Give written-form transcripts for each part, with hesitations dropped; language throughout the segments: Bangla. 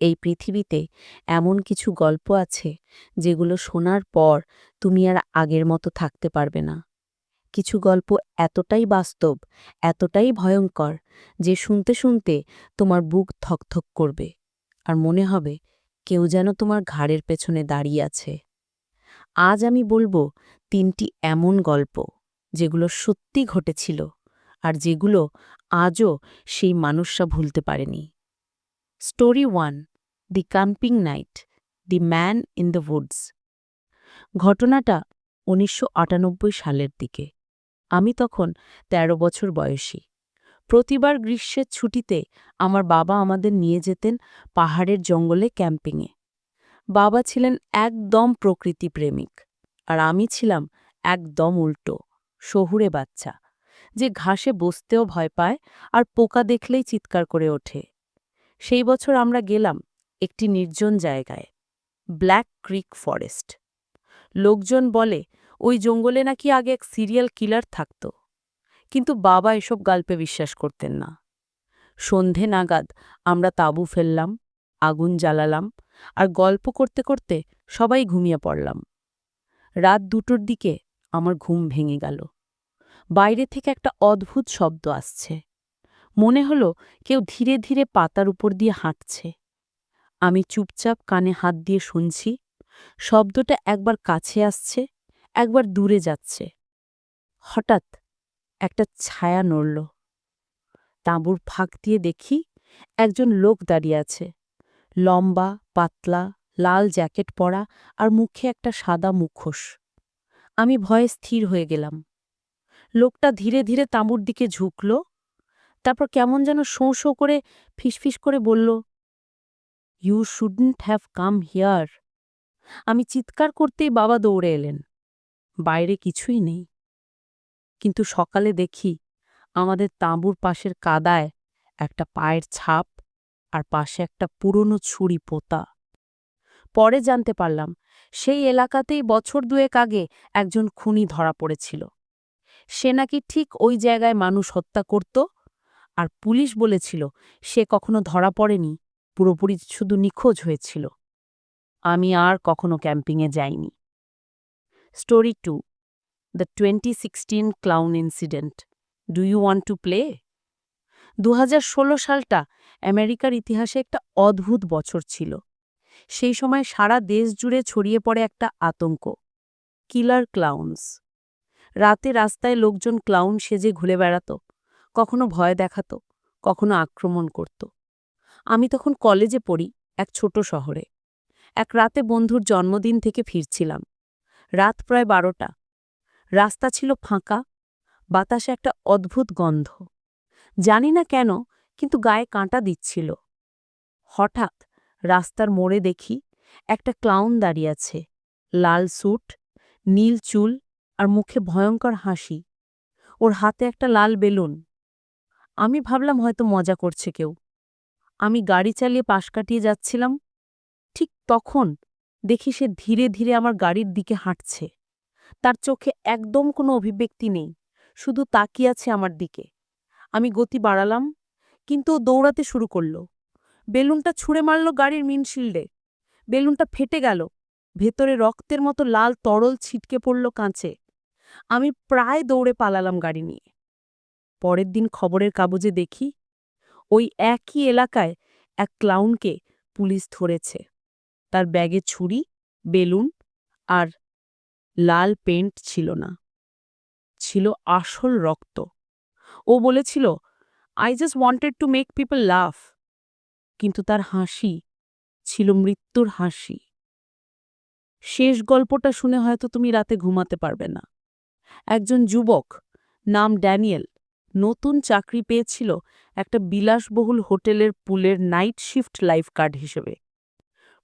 এই পৃথিবীতে এমন কিছু গল্প আছে যেগুলো শোনার পর তুমি আর আগের মতো থাকতে পারবে না। কিছু গল্প এতটাই বাস্তব, এতটাই ভয়ঙ্কর যে শুনতে শুনতে তোমার বুক ধকধক করবে আর মনে হবে কেউ যেন তোমার ঘাড়ের পেছনে দাঁড়িয়ে আছে। আজ আমি বলবো ৩টি এমন গল্প যেগুলো সত্যি ঘটেছিল আর যেগুলো আজও সেই মানুষরা ভুলতে পারেনি। Story 1, the camping night, the man in the Woods. ঘটনাটা ১৯৯৮ সালের দিকে। আমি তখন ১৩ বছর বয়সী। প্রতিবার গ্রীষ্মের ছুটিতে আমার বাবা আমাদের নিয়ে যেতেন পাহাড়ের জঙ্গলে ক্যাম্পিংয়ে। বাবা ছিলেন একদম প্রকৃতিপ্রেমিক, আর আমি ছিলাম একদম উল্টো, শহুরে বাচ্চা, যে ঘাসে বসতেও ভয় পায় আর পোকা দেখলেই চিৎকার করে ওঠে। সেই বছর আমরা গেলাম একটি নির্জন জায়গায়, ব্ল্যাক ক্রিক ফরেস্ট। লোকজন বলে ওই জঙ্গলে নাকি আগে এক সিরিয়াল কিলার থাকত, কিন্তু বাবা এসব গল্পে বিশ্বাস করতেন না। সন্ধে নাগাদ আমরা তাঁবু ফেললাম, আগুন জ্বালালাম, আর গল্প করতে করতে সবাই ঘুমিয়ে পড়লাম। রাত ২টোর দিকে আমার ঘুম ভেঙে গেল। বাইরে থেকে একটা অদ্ভুত শব্দ আসছে। মনে হলো কেউ ধীরে ধীরে পাতার উপর দিয়ে হাঁটছে। আমি চুপচাপ কানে হাত দিয়ে শুনছি। শব্দটা একবার কাছে আসছে, একবার দূরে যাচ্ছে। হঠাৎ একটা ছায়া নড়ল। তাঁবুর ফাঁক দিয়ে দেখি একজন লোক দাঁড়িয়ে আছে, লম্বা, পাতলা, লাল জ্যাকেট পরা আর মুখে একটা সাদা মুখোশ। আমি ভয়ে স্থির হয়ে গেলাম। লোকটা ধীরে ধীরে তাঁবুর দিকে ঝুঁকল, তারপর কেমন যেন শোঁ শোঁ করে ফিসফিস করে বলল, "you shouldn't have come here." আমি চিৎকার করতেই বাবা দৌড়ে এলেন। বাইরে কিছুই নেই, কিন্তু সকালে দেখি আমাদের তাঁবুর পাশের কাদায় একটা পায়ের ছাপ আর পাশে একটা পুরনো ছুরি পোঁতা। পরে জানতে পারলাম সেই এলাকাতেই বছর ২ আগে একজন খুনি ধরা পড়েছিল। সে নাকি ঠিক ওই জায়গায় মানুষ হত্যা করত, আর পুলিশ বলেছিল সে কখনো ধরা পড়েনি, পুরোপুরি শুধু নিখোঁজ হয়েছিল। আমি আর কখনো ক্যাম্পিংয়ে যাইনি। Story 2, the 2016 clown incident. Do you want to play? ২০১৬ সালটা আমেরিকার ইতিহাসে একটা অদ্ভুত বছর ছিল। সেই সময় সারা দেশ জুড়ে ছড়িয়ে পড়ে একটা আতঙ্ক, কিলার ক্লাউনস। রাতে রাস্তায় লোকজন ক্লাউন সেজে ঘুরে বেড়াত, কখনো ভয় দেখাত, কখনো আক্রমণ করত। আমি তখন কলেজে পড়ি, এক ছোট শহরে। এক রাতে বন্ধুর জন্মদিন থেকে ফিরছিলাম। রাত প্রায় ১২টা। রাস্তা ছিল ফাঁকা, বাতাসে একটা অদ্ভুত গন্ধ। জানি না কেন, কিন্তু গায়ে কাঁটা দিচ্ছিল। হঠাৎ রাস্তার মোড়ে দেখি একটা ক্লাউন দাঁড়িয়ে আছে, লাল স্যুট, নীল চুল আর মুখে ভয়ঙ্কর হাসি। ওর হাতে একটা লাল বেলুন। আমি ভাবলাম হয়তো মজা করছে কেউ। আমি গাড়ি চালিয়ে পাশ কাটিয়ে যাচ্ছিলাম। ঠিক তখন দেখি সে ধীরে ধীরে আমার গাড়ির দিকে হাঁটছে। তার চোখে একদম কোনো অভিব্যক্তি নেই, শুধু তাকিয়ে আছে আমার দিকে। আমি গতি বাড়ালাম, কিন্তু ও দৌড়াতে শুরু করল। বেলুনটা ছুঁড়ে মারল গাড়ির উইন্ডশিল্ডে। বেলুনটা ফেটে গেল, ভেতরে রক্তের মতো লাল তরল ছিটকে পড়ল কাঁচে। আমি প্রায় দৌড়ে পালালাম গাড়ি নিয়ে। পরের দিন খবরের কাগজে দেখি ওই একই এলাকায় এক ক্লাউনকে পুলিশ ধরেছে। তার ব্যাগে ছুরি, বেলুন আর লাল পেন্ট ছিল না, ছিল আসল রক্ত। ও বলেছিল, "I just wanted to make people লাফ।" কিন্তু তার হাসি ছিল মৃত্যুর হাসি। শেষ গল্পটা শুনে হয়তো তুমি রাতে ঘুমাতে পারবে না। একজন যুবক, নাম ড্যানিয়েল, নতুন চাকরি পেয়েছিল একটা বিলাসবহুল হোটেলের পুলের নাইট শিফট লাইফগার্ড হিসেবে।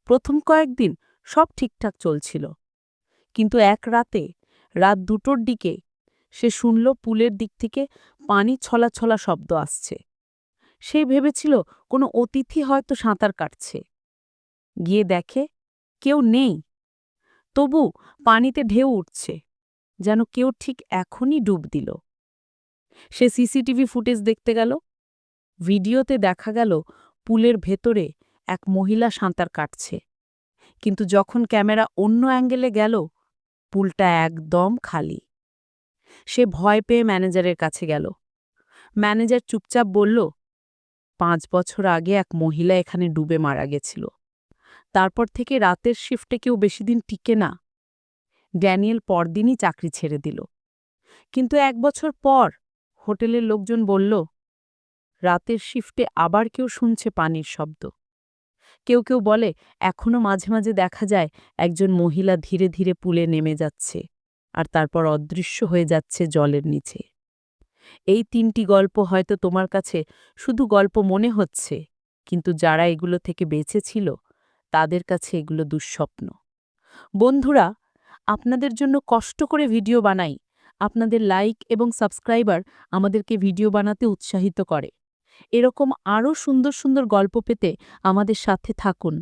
প্রথম কয়েকদিন সব ঠিকঠাক চলছিল, কিন্তু এক রাতে, রাত ২টোর দিকে, সে শুনল পুলের দিক থেকে পানি ছলাছলা শব্দ আসছে। সে ভেবেছিল কোনো অতিথি হয়তো সাঁতার কাটছে। গিয়ে দেখে কেউ নেই, তবু পানিতে ঢেউ উঠছে, যেন কেউ ঠিক এখনই ডুব দিল। সে সিসিটিভি ফুটেজ দেখতে গেল। ভিডিওতে দেখা গেল পুলের ভেতরে এক মহিলা সাঁতার কাটছে, কিন্তু যখন ক্যামেরা অন্য অ্যাঙ্গেলে গেল, পুলটা একদম খালি। সে ভয় পেয়ে ম্যানেজারের কাছে গেল। ম্যানেজার চুপচাপ বলল, 5 বছর আগে এক মহিলা এখানে ডুবে মারা গেছিল। তারপর থেকে রাতের শিফটে কেউ বেশি দিন টিকে না। ড্যানিয়েল পরদিনই চাকরি ছেড়ে দিল। কিন্তু 1 বছর পর হোটেলের লোকজন বলল, রাতের শিফটে আবার কেউ শুনছে পানির শব্দ। কেউ কেউ বলে এখনো মাঝে মাঝে দেখা যায় একজন মহিলা ধীরে ধীরে পুলে নেমে যাচ্ছে আর তারপর অদৃশ্য হয়ে যাচ্ছে জলের নিচে। এই 3টি গল্প হয়তো তোমার কাছে শুধু গল্প মনে হচ্ছে, কিন্তু যারা এগুলো থেকে বেঁচে ছিল তাদের কাছে এগুলো দুঃস্বপ্ন। বন্ধুরা, আপনাদের জন্য কষ্ট করে ভিডিও বানাই। আপনাদের লাইক এবং সাবস্ক্রাইবার আমাদেরকে ভিডিও বানাতে উৎসাহিত করে। এরকম আরও সুন্দর সুন্দর গল্প পেতে আমাদের সাথে থাকুন।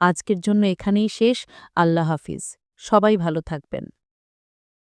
আজকের জন্য এখানেই শেষ। আল্লাহ হাফিজ। সবাই ভালো থাকবেন।